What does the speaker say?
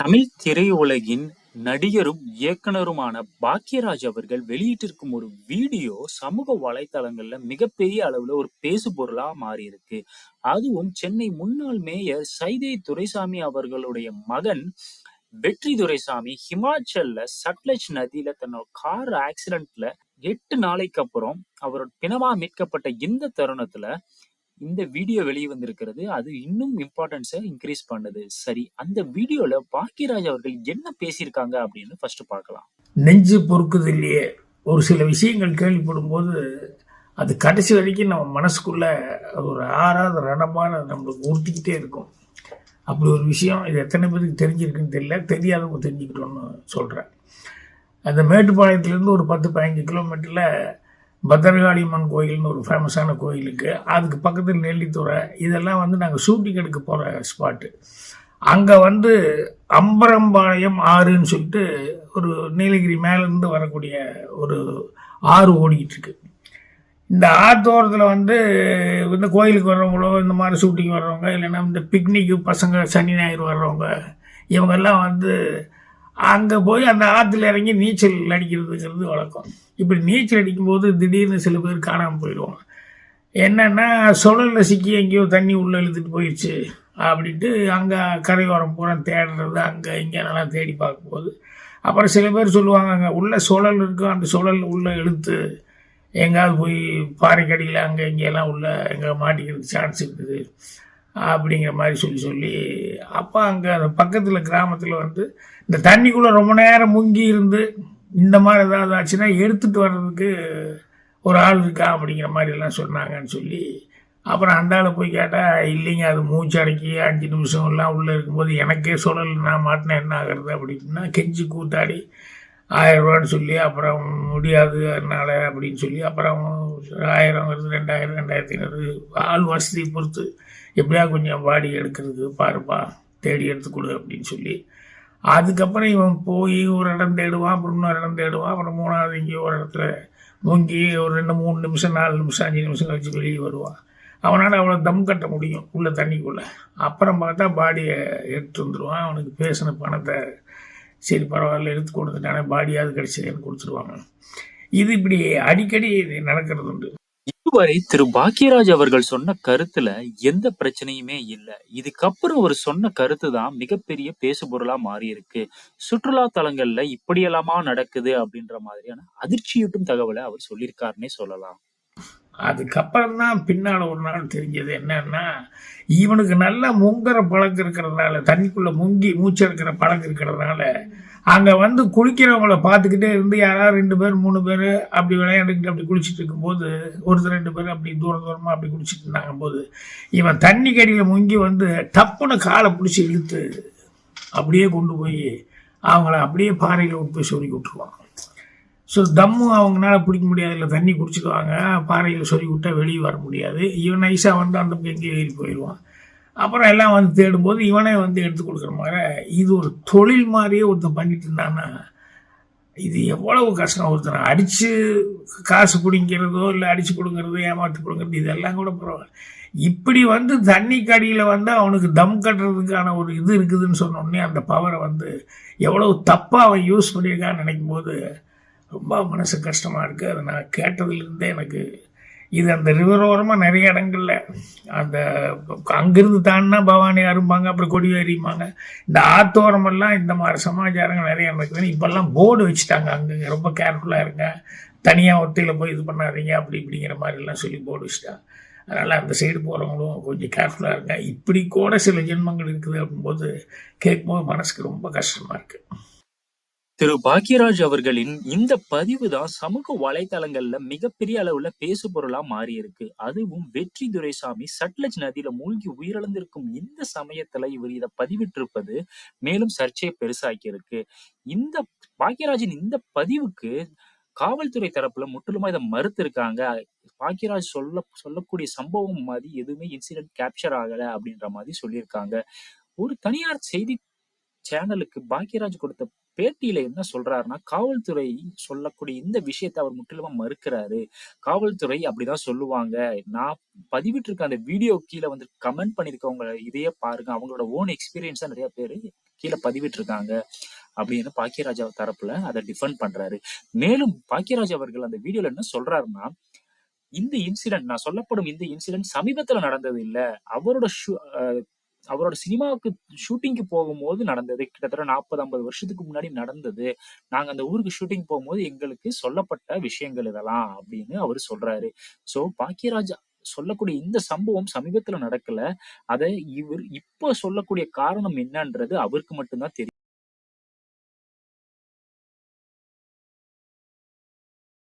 தமிழ் திரையுலகின் நடிகரும், இயக்குனருமான பாக்யராஜ் அவர்கள் வெளியிட்டிருக்கும் ஒரு வீடியோ சமூக வலைத்தளங்கள்ல மிகப்பெரிய அளவுல ஒரு பேசுபொருளா மாறியிருக்கு. அதுவும் சென்னை முன்னாள் மேயர் சைதை துரைசாமி அவர்களுடைய மகன் வெற்றி துரைசாமி ஹிமாச்சல்ல சட்லஜ் நதியில தன்னோட கார் ஆக்சிடென்ட்ல 8 நாளைக்கு அப்புறம் அவரோட பிணமா மீட்கப்பட்ட இந்த தருணத்துல இந்த வீடியோ வெளிய வந்திருக்கிறது. அது இன்னும் இம்பார்ட்டன்ஸ இன்கிரீஸ் பண்ணுது. சரி, அந்த வீடியோல பாக்கியராஜ் அவர்கள் என்ன பேசியிருக்காங்க அப்படின்னு ஃபர்ஸ்ட் பார்க்கலாம். நெஞ்சு பொறுக்குது இல்லையே, ஒரு சில விஷயங்கள் கேள்விப்படும்போது அது கடைசி வரைக்கும் நம்ம மனசுக்குள்ள அது ஒரு ஆறாத ரணமான நம்மளுக்கு உறுத்திக்கிட்டே இருக்கும். அப்படி ஒரு விஷயம் இது எத்தனை பேருக்கு தெரிஞ்சிருக்குன்னு தெரியல, தெரியாதவங்க தெரிஞ்சுக்கிட்டோன்னு சொல்கிறேன். அந்த மேட்டுப்பாளையத்துலேருந்து ஒரு 10-15 கிலோமீட்டரில் பத்திரகாளியம்மன் கோயில்னு ஒரு ஃபேமஸான கோயிலுக்கு, அதுக்கு பக்கத்தில் நெல்லித்துறை, இதெல்லாம் வந்து நாங்கள் ஷூட்டிங் எடுக்க போகிற ஸ்பாட்டு. அங்கே வந்து அம்பரம்பாளையம் ஆறுன்னு சொல்லிட்டு ஒரு நீலகிரி மேலேருந்து வரக்கூடிய ஒரு ஆறு ஓடிக்கிட்டு இருக்கு. இந்த ஆத்தோரத்தில் வந்து இந்த கோயிலுக்கு வர்றவங்களோ, இந்த மாதிரி ஷூட்டிங் வர்றவங்க, இல்லைன்னா இந்த பிக்னிக்கு பசங்க சனி ஞாயிறு வர்றவங்க, இவங்கெல்லாம் வந்து அங்கே போய் அந்த ஆற்றுல இறங்கி நீச்சல் அடிக்கிறதுங்கிறது வழக்கம். இப்படி நீச்சல் அடிக்கும்போது திடீர்னு சில பேர் காணாமல் போயிடுவாங்க. என்னென்னா சுழலில் சிக்கி எங்கேயோ தண்ணி உள்ளே இழுத்துட்டு போயிடுச்சு அப்படின்ட்டு அங்கே கரையோரம் பூரா தேடுறது, அங்கே இங்கே நல்லா தேடி பார்க்கும்போது அப்புறம் சில பேர் சொல்லுவாங்க அங்கே உள்ள சுழல் இருக்கும், அந்த சுழல் உள்ளே இழுத்து எங்கேயாவது போய் பாறைக்கடியில் அங்கே இங்கெல்லாம் உள்ள எங்கே மாட்டிக்கிறதுக்கு சான்ஸ் இருக்குது அப்படிங்கிற மாதிரி சொல்லி அப்போ அங்கே அந்த பக்கத்தில் கிராமத்தில் வந்து இந்த தண்ணிக்குள்ளே ரொம்ப நேரம் முங்கி இருந்து இந்த மாதிரி ஏதாவது ஆச்சுன்னா எடுத்துகிட்டு வர்றதுக்கு ஒரு ஆள் இருக்கா அப்படிங்கிற மாதிரிலாம் சொன்னாங்கன்னு சொல்லி அப்புறம் அந்த ஆளை போய் கேட்டால் இல்லைங்க, அது மூச்சு அடக்கி 5 நிமிஷம் எல்லாம் உள்ளே இருக்கும்போது எனக்கே சொல்லலை, நான் மாட்டினா என்ன ஆகிறது அப்படின்னா கெஞ்சி கூத்தாடி 1000 ரூபான்னு சொல்லி அப்புறம் முடியாது அதனால அப்படின்னு சொல்லி அப்புறம் 1000 வருது, 2000, 2500 ஆள் வசதி பொறுத்து எப்படியா கொஞ்சம் பாடி எடுக்கிறதுக்கு பாருப்பா, தேடி எடுத்து கொடு அப்படின்னு சொல்லி அதுக்கப்புறம் இவன் போய் ஒரு இடம் தேடுவான், அப்புறம் இன்னொரு இடம் தேடுவான், அப்புறம் 3வது எங்கேயோ ஒரு இடத்துல முங்கி ஒரு 2-3 நிமிஷம் 4 நிமிஷம் 5 நிமிஷம் கழிச்சு வெளியே வருவான். அவனால் அவ்வளோ தம் கட்ட முடியும் உள்ள தண்ணிக்குள்ளே. அப்புறம் பார்த்தா பாடியை எடுத்து வந்துடுவான். அவனுக்கு பேசின பணத்தை சரி பரவாயில்ல எடுத்து கொடுத்துட்டானே, பாடியாவது கிடைச்சதுன்னு கொடுத்துருவாங்க. இது இப்படி அடிக்கடி நடக்கிறது உண்டு. இதுவரை திரு பாக்யராஜ் அவர்கள் சொன்ன கருத்துல எந்த பிரச்சனையுமே இல்ல. இதுக்கப்புறம் அவர் சொன்ன கருத்து தான் மிகப்பெரிய பேசுபொருளா மாறி இருக்கு. சுற்றுலா தலங்கள்ல இப்படியெல்லாமா நடக்குது அப்படின்ற மாதிரியான அதிர்ச்சியூட்டும் தகவலை அவர் சொல்லியிருக்காருன்னே சொல்லலாம். அதுக்கப்புறம் தான் பின்னால் ஒரு நாள் தெரிஞ்சது என்னன்னா, இவனுக்கு நல்லா முங்குற பழக்கம் இருக்கிறதுனால, தண்ணிக்குள்ளே முங்கி மூச்செடுக்கிற பழக்கம் இருக்கிறதுனால அங்கே வந்து குளிக்கிறவங்கள பார்த்துக்கிட்டே இருந்து யாராவது 2 பேர் 3 பேர் அப்படி விளையாண்டுக்கிட்டு அப்படி குளிச்சுட்டு இருக்கும்போது, ஒருத்தர் 2 பேர் அப்படி தூரமாக அப்படி குளிச்சுட்டு இருந்தாங்க போது இவன் தண்ணி கடியில் முங்கி வந்து டப்புன்னு காலை பிடிச்சி இழுத்து அப்படியே கொண்டு போய் அவங்கள அப்படியே பாறையில் விட்டு போய் சொருகி விட்டுருவாங்க. ஸோ தம்மு அவங்களால பிடிக்க முடியாது, இல்லை தண்ணி குடிச்சிடுவாங்க, பாறையில் சொருகி விட்டால் வெளியே வர முடியாது. இவன் நைஸாக வந்து அந்த எங்கேயும் ஏறி போயிடுவான். அப்புறம் எல்லாம் வந்து தேடும்போது இவனே வந்து எடுத்து கொடுக்குற மாதிரி இது ஒரு தொழில் மாதிரியே ஒருத்தன் பண்ணிட்டு இருந்தான்னா இது எவ்வளவு கஷ்டம். ஒருத்தனை அடித்து காசு பிடிங்கிறதோ இல்லை அடித்து கொடுங்கிறதோ ஏமாற்றி கொடுங்கிறது இதெல்லாம் கூட பரவாயில்ல. இப்படி வந்து தண்ணி கடியில் வந்து அவனுக்கு தம் கட்டுறதுக்கான ஒரு இது இருக்குதுன்னு சொன்னோடனே அந்த பவரை வந்து எவ்வளவு தப்பாக அவன் யூஸ் பண்ணியிருக்கான்னு நினைக்கும் போது ரொம்ப மனசு கஷ்டமாக இருக்குது. அதை நான் கேட்டதுலேருந்தே எனக்கு இது அந்த ரிவர் ஓரமாக நிறைய இடங்கள்ல அந்த அங்கிருந்து தாண்டினா பவானி அரும்பாங்க, அப்புறம் கொடி ஏறிப்பாங்க. இந்த ஆத்தோரமெல்லாம் இந்த மாதிரி சமாச்சாரங்கள் நிறைய நடக்குதுன்னு இப்போல்லாம் போர்டு வச்சுட்டாங்க. அங்கே ரொம்ப கேர்ஃபுல்லாக இருங்க, தனியாக ஒத்தையில் போய் இது பண்ணாதீங்க அப்படி இப்படிங்கிற மாதிரிலாம் சொல்லி போர்டு வச்சுட்டாங்க. அதனால் அந்த சைடு போகிறவங்களும் கொஞ்சம் கேர்ஃபுல்லாக இருங்க. இப்படி கூட சில ஜென்மங்கள் இருக்குது அப்படின்போது கேட்கும்போது மனசுக்கு ரொம்ப கஷ்டமாக இருக்குது. திரு பாக்யராஜ் அவர்களின் இந்த பதிவு தான் சமூக வலைதளங்கள்ல மிகப்பெரிய அளவுல பேசுபொருளா மாறி இருக்கு. அதுவும் வெற்றி துரைசாமி சட்லஜ் நதியில மூழ்கி உயிரிழந்திருக்கும் இந்த சமயத்துல இவர் இதை பதிவிட்டிருப்பது மேலும் சர்ச்சையை பெருசாக்கி இருக்கு. இந்த பாக்யராஜின் இந்த பதிவுக்கு காவல்துறை தரப்புல முற்றிலுமா இதை மறுத்து இருக்காங்க. பாக்யராஜ் சொல்லக்கூடிய சம்பவம் மாதிரி எதுவுமே இன்சிடென்ட் கேப்சர் ஆகல அப்படின்ற மாதிரி சொல்லியிருக்காங்க. ஒரு தனியார் செய்தி சேனலுக்கு பாக்யராஜ் கொடுத்த பேட்டியில என்ன சொல்றாருன்னா, காவல்துறை சொல்லக்கூடிய இந்த விஷயத்தை அவர் முற்றிலுமா மறுக்கிறாரு. காவல்துறை அப்படிதான் சொல்லுவாங்க. நான் பதிவிட்டிருக்க அந்த வீடியோ கீழே வந்து கமெண்ட் பண்ணிருக்கவங்க இதையே பாருங்க, அவங்களோட ஓன் எக்ஸ்பீரியன்ஸா நிறைய பேரு கீழ பதிவிட்டிருக்காங்க அப்படின்னு பாக்கியராஜ் தரப்புல அத டிஃபெண்ட் பண்றாரு. மேலும் பாக்கியராஜ் அவர்கள் அந்த வீடியோல என்ன சொல்றாருன்னா, இந்த இன்சிடென்ட் நான் சொல்லப்படும் இந்த இன்சிடென்ட் சமீபத்துல நடந்தது இல்ல. அவரோட ஷூ அ அவரோட சினிமாவுக்கு ஷூட்டிங்க்கு போகும்போது நடந்தது. கிட்டத்தட்ட 40, 50 வருஷத்துக்கு முன்னாடி நடந்தது. நாங்க அந்த ஊருக்கு ஷூட்டிங் போகும்போது எங்களுக்கு சொல்லப்பட்ட விஷயங்கள் இதெல்லாம் அப்படின்னு அவரு சொல்றாரு. ஸோ பாக்கியராஜ் சொல்லக்கூடிய இந்த சம்பவம் சமீபத்துல நடக்கல. அத இப்ப சொல்லக்கூடிய காரணம் என்னன்றது அவருக்கு மட்டும் தான் தெரியும்.